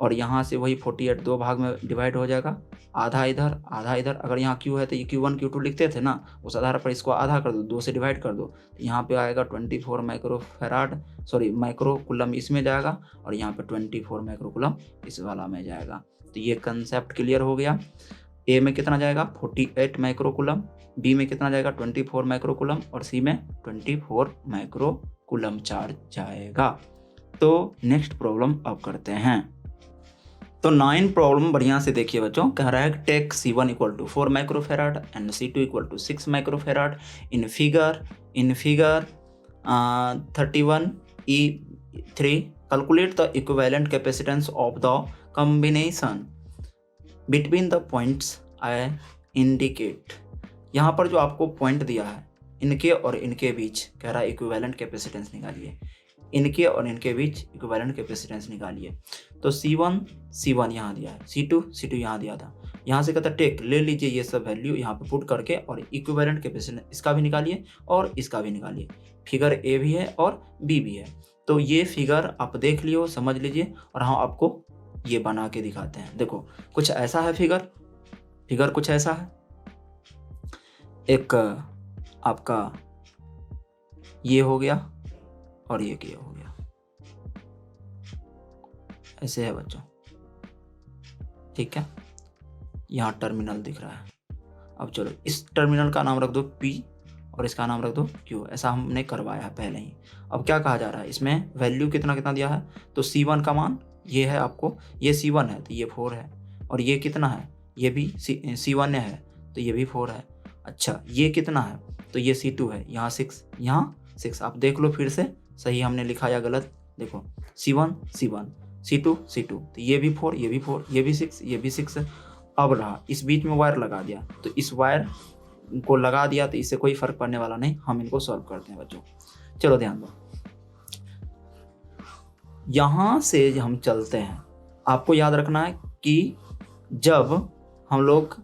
और यहाँ से वही 48 दो भाग में डिवाइड हो जाएगा, आधा इधर आधा इधर। अगर यहाँ क्यू है तो ये Q1 Q2 लिखते थे ना, उस आधार पर इसको आधा कर दो, 2 से डिवाइड कर दो, तो यहाँ पे आएगा 24 माइक्रो कूलम इसमें जाएगा और यहाँ पे 24 माइक्रो कूलम इस वाला में जाएगा। तो ये कंसेप्ट क्लियर हो गया। ए में कितना जाएगा 48 माइक्रो कूलम, बी में कितना जाएगा 24 माइक्रो कूलम और सी में 24 माइक्रो कूलम चार्ज जाएगा। तो नेक्स्ट प्रॉब्लम अब करते हैं। तो 9 प्रॉब्लम बढ़िया से देखिए बच्चों, कह रहा है take C1 equal to 4 microfarad and C2 equal to 6 microfarad in figure 31E3 calculate the equivalent capacitance of the combination between the points I indicate. यहाँ पर जो आपको पॉइंट दिया है इनके और इनके बीच कह रहा है इक्विवेलेंट कैपेसिटेंस निकालिए, इनके और इनके बीच इक्विवेलेंट कैपेसिटेंस निकालिए। तो C1 यहाँ दिया है, C2 यहाँ दिया था। यहाँ से कहता टेक ले लीजिए ये सब वैल्यू यहाँ पे पुट करके और इक्विवेलेंट कैपेसिटेंस इसका भी निकालिए और इसका भी निकालिए। फिगर ए भी है और बी भी है। तो ये फिगर आप देख लियो, समझ लीजिए और हाँ आपको ये बना के दिखाते हैं। देखो कुछ ऐसा है फिगर कुछ ऐसा है, एक आपका ये हो गया और ये हो गया, ऐसे है बच्चों, ठीक है। यहाँ टर्मिनल दिख रहा है। अब चलो इस टर्मिनल का नाम रख दो P और इसका नाम रख दो Q, ऐसा हमने करवाया है पहले ही। अब क्या कहा जा रहा है, इसमें वैल्यू कितना कितना दिया है, तो C1 का मान ये है आपको, ये C1 है तो ये 4 है और ये कितना है, ये भी C1 है तो ये भी 4 है। अच्छा ये कितना है, तो ये C2 है, यहाँ 6 आप देख लो फिर से सही हमने लिखा या गलत। देखो C1 C2 तो ये भी 4 ये भी 4 ये भी 6 ये भी 6 है। अब रहा इस बीच में वायर लगा दिया, तो इस वायर को लगा दिया तो इससे कोई फर्क पड़ने वाला नहीं, हम इनको सॉल्व करते हैं बच्चों। चलो ध्यान दो, यहाँ से हम चलते हैं। आपको याद रखना है कि जब हम लोग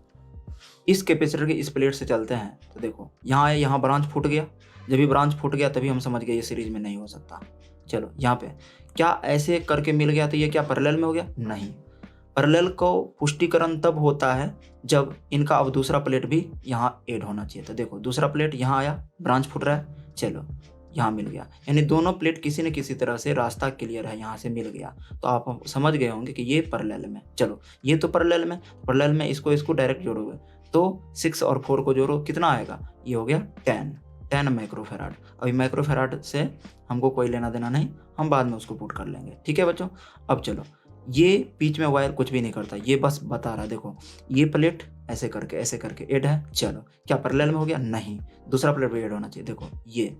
इस कैपेसिटर के इस प्लेट से चलते हैं तो देखो यहाँ ब्रांच फूट गया, जब भी ब्रांच फूट गया तभी हम समझ गए ये सीरीज में नहीं हो सकता। चलो यहाँ पे क्या ऐसे करके मिल गया तो ये क्या पैरेलल में हो गया, नहीं। पैरेलल को पुष्टिकरण तब होता है जब इनका अब दूसरा प्लेट भी यहाँ ऐड होना चाहिए। तो देखो दूसरा प्लेट यहाँ आया, ब्रांच फूट रहा है, चलो यहाँ मिल गया, यानी दोनों प्लेट किसी न किसी तरह से रास्ता क्लियर है, यहाँ से मिल गया। तो आप समझ गए होंगे कि ये पैरेलल में। चलो ये तो पैरेलल में इसको डायरेक्ट जोड़ोगे तो 6 और 4 को जोड़ो कितना आएगा, ये हो गया 10 माइक्रोफेराड। अभी माइक्रोफेराड से हमको कोई लेना देना नहीं, हम बाद में उसको पुट कर लेंगे, ठीक है बच्चों। अब चलो ये बीच में वायर कुछ भी नहीं करता, ये बस बता रहा है। देखो ये प्लेट ऐसे करके ऐड है, चलो क्या पैरेलल में हो गया, नहीं। दूसरा प्लेट भी ऐड होना चाहिए, देखो ये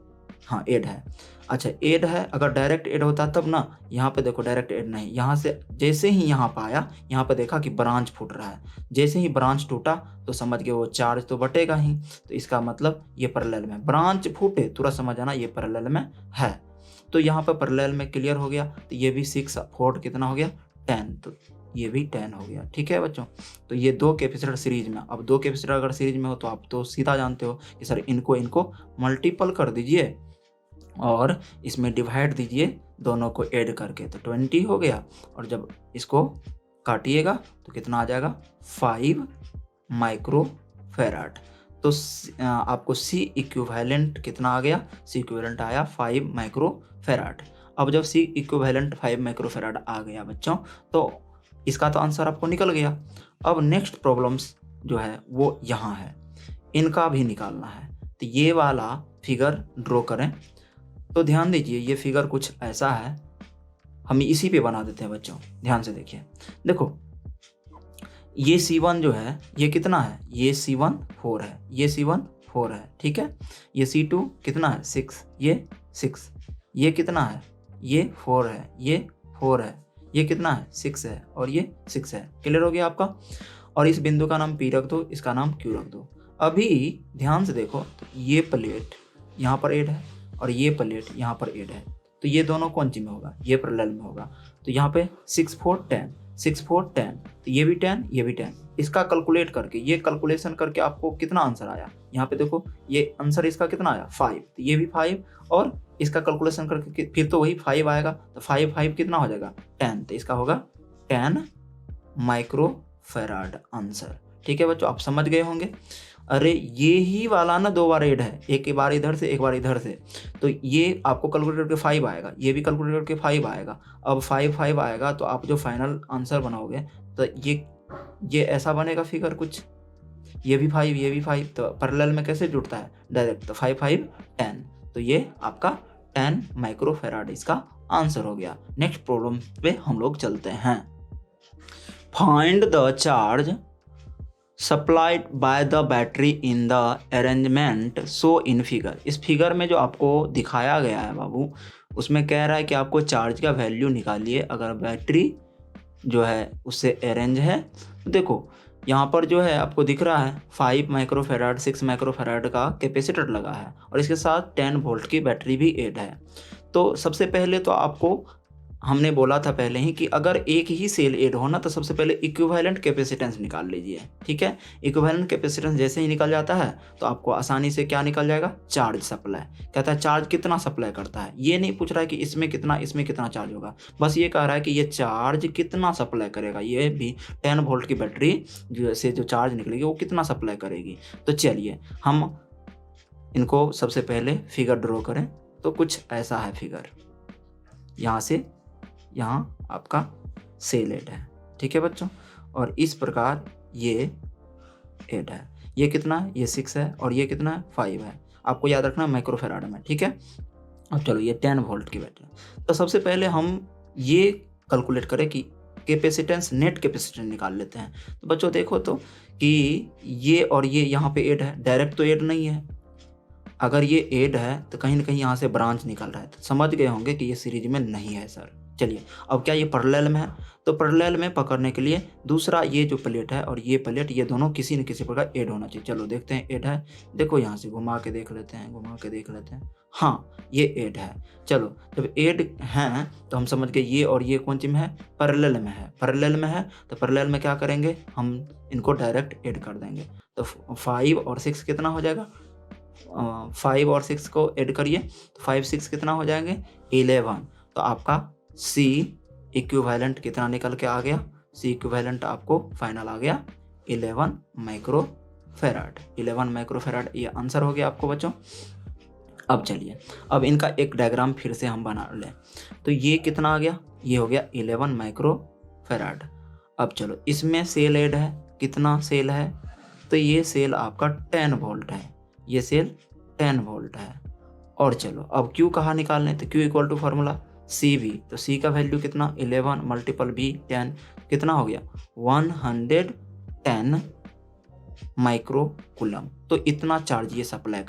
हाँ ऐड है। अच्छा ऐड है, अगर डायरेक्ट ऐड होता तब ना, यहाँ पे देखो डायरेक्ट ऐड नहीं, यहाँ से जैसे ही यहाँ पे आया, यहाँ पे देखा कि ब्रांच फूट रहा है, जैसे ही ब्रांच टूटा तो समझ गए वो चार्ज तो बटेगा ही, तो इसका मतलब ये पैरेलल में। ब्रांच फूटे तुरंत समझ आना ये पैरेलल में है। तो यहाँ पे पैरेलल में क्लियर हो गया, तो ये भी 6 4 कितना हो गया 10, तो ये भी 10 हो गया, ठीक है बच्चों। तो ये दो कैपेसिटर सीरीज में, अब दो कैपेसिटर अगर सीरीज में हो तो आप तो सीधा जानते हो कि सर इनको मल्टीपल कर दीजिए और इसमें डिवाइड दीजिए दोनों को ऐड करके, तो 20 हो गया। और जब इसको काटिएगा तो कितना आ जाएगा 5 माइक्रोफेराड। तो आपको C इक्विवेलेंट कितना आ गया, C इक्विवेलेंट आया 5 माइक्रोफेराड। अब जब C इक्विवेलेंट 5 माइक्रोफेराड आ गया बच्चों, तो इसका तो आंसर आपको निकल गया। अब नेक्स्ट प्रॉब्लम्स जो है वो यहाँ है, इनका भी निकालना है। तो ये वाला फिगर ड्रॉ करें, तो ध्यान दीजिए ये फिगर कुछ ऐसा है, हम इसी पे बना देते हैं बच्चों, ध्यान से देखिए। देखो ये C1 जो है ये कितना है, ये C1 4 है, ये C1 4 है, ठीक है। ये C2 कितना है 6, ये 6, ये कितना है ये 4 है, ये 4 है, ये कितना है 6 है और ये 6 है। क्लियर हो गया आपका। और इस बिंदु का नाम P रख दो, इसका नाम Q रख दो। अभी ध्यान से देखो तो ये प्लेट यहाँ पर ऐड है और ये प्लेट यहाँ पर ऐड है, तो ये दोनों कौन सी में होगा, ये पैरेलल में होगा। तो यहाँ पे 6 4 10, 6 4 10, तो ये भी 10 ये भी 10। इसका कैलकुलेट करके, ये कैलकुलेशन करके आपको कितना आंसर आया, यहाँ पे देखो ये आंसर इसका कितना आया 5, तो ये भी 5 और इसका कैलकुलेशन करके फिर तो वही 5 आएगा, तो 5 5 कितना हो जाएगा 10, तो इसका होगा 10 माइक्रोफैराड आंसर। ठीक है बच्चों, आप समझ गए होंगे। अरे ये ही वाला ना 2 बार ऐड है, एक बार इधर से एक बार इधर से, तो ये आपको कैलकुलेट करके 5 आएगा, ये भी कैलकुलेट करके 5 आएगा। अब 5 5 आएगा तो आप जो फाइनल आंसर बनाओगे तो ये ऐसा बनेगा फिगर कुछ, ये भी 5 ये भी 5, तो पैरेलल में कैसे जुड़ता है डायरेक्ट, तो 5 5 10, तो ये आपका 10 माइक्रोफैराड इसका आंसर हो गया। नेक्स्ट प्रॉब्लम पे हम लोग चलते हैं। Find the charge supplied by the battery in the arrangement so in figure. इस फिगर में जो आपको दिखाया गया है बाबू, उसमें कह रहा है कि आपको चार्ज का वैल्यू निकालिए अगर बैटरी जो है उससे अरेंज है। तो देखो यहाँ पर जो है आपको दिख रहा है 5 माइक्रोफैराड 6 माइक्रोफैराड का कैपेसिटर लगा है और इसके साथ 10 वोल्ट की बैटरी भी ऐड है। तो सबसे पहले तो आपको हमने बोला था पहले ही कि अगर एक ही सेल ऐड हो ना तो सबसे पहले इक्विवेलेंट कैपेसिटेंस निकाल लीजिए। ठीक है, इक्विवेलेंट कैपेसिटेंस जैसे ही निकल जाता है तो आपको आसानी से क्या निकल जाएगा, चार्ज सप्लाई। कहता है चार्ज कितना सप्लाई करता है, ये नहीं पूछ रहा है कि इसमें कितना चार्ज होगा, बस ये कह रहा है कि ये चार्ज कितना सप्लाई करेगा, ये भी 10 वोल्ट की बैटरी से जो चार्ज निकलेगी वो कितना सप्लाई करेगी। तो चलिए हम इनको सबसे पहले फिगर ड्रॉ करें। तो कुछ ऐसा है फिगर, यहाँ से यहाँ आपका सेल ऐड है। ठीक है बच्चों, और इस प्रकार ये ऐड है, ये कितना है, ये 6 है और ये कितना है 5 है। आपको याद रखना माइक्रोफैराड में। ठीक है, अब चलो ये 10 वोल्ट की बैटरी। तो सबसे पहले हम ये कैलकुलेट करें कि कैपेसिटेंस, नेट कैपेसिटेंस निकाल लेते हैं। तो बच्चों देखो तो कि ये और ये यहाँ पे ऐड है, डायरेक्ट तो ऐड नहीं है। अगर ये ऐड है तो कहीं ना कहीं यहाँ से ब्रांच निकल रहा है, तो समझ गए होंगे कि ये सीरीज में नहीं है सर। चलिए अब क्या ये पैरेलल में है, तो पैरेलल में पकड़ने के लिए दूसरा ये जो प्लेट है और ये प्लेट, ये दोनों किसी न किसी प्रकार ऐड होना चाहिए। चलो देखते हैं ऐड है, देखो यहाँ से घुमा के देख लेते हैं, हाँ ये ऐड है। चलो जब ऐड है तो हम समझ गए ये और ये कौन सी में है, पैरेलल में है। पैरेलल में है तो पैरेलल में क्या करेंगे, हम इनको डायरेक्ट ऐड कर देंगे। तो 5 और 6 कितना हो जाएगा, 5 और 6 को ऐड करिए तो 5 6 कितना हो जाएंगे 11। तो आपका C इक्विवेलेंट कितना निकल के आ गया, C इक्विवेलेंट आपको फाइनल आ गया 11 माइक्रोफैराड। 11 माइक्रोफैराड ये आंसर हो गया आपको बच्चों। अब चलिए अब इनका एक डायग्राम फिर से हम बना लें। तो ये कितना आ गया, ये हो गया 11 माइक्रोफैराड। अब चलो इसमें सेल ऐड है, कितना सेल है, तो ये सेल आपका 10 वोल्ट है, ये सेल 10 वोल्ट है। और चलो अब Q कहाँ निकालने, तो Q equal to formula CV, तो C का वैल्यू कितना 11 मल्टीपल B 10, कितना हो गया 110 माइक्रो कूलम। तो इतना चार्ज ये सप्लाई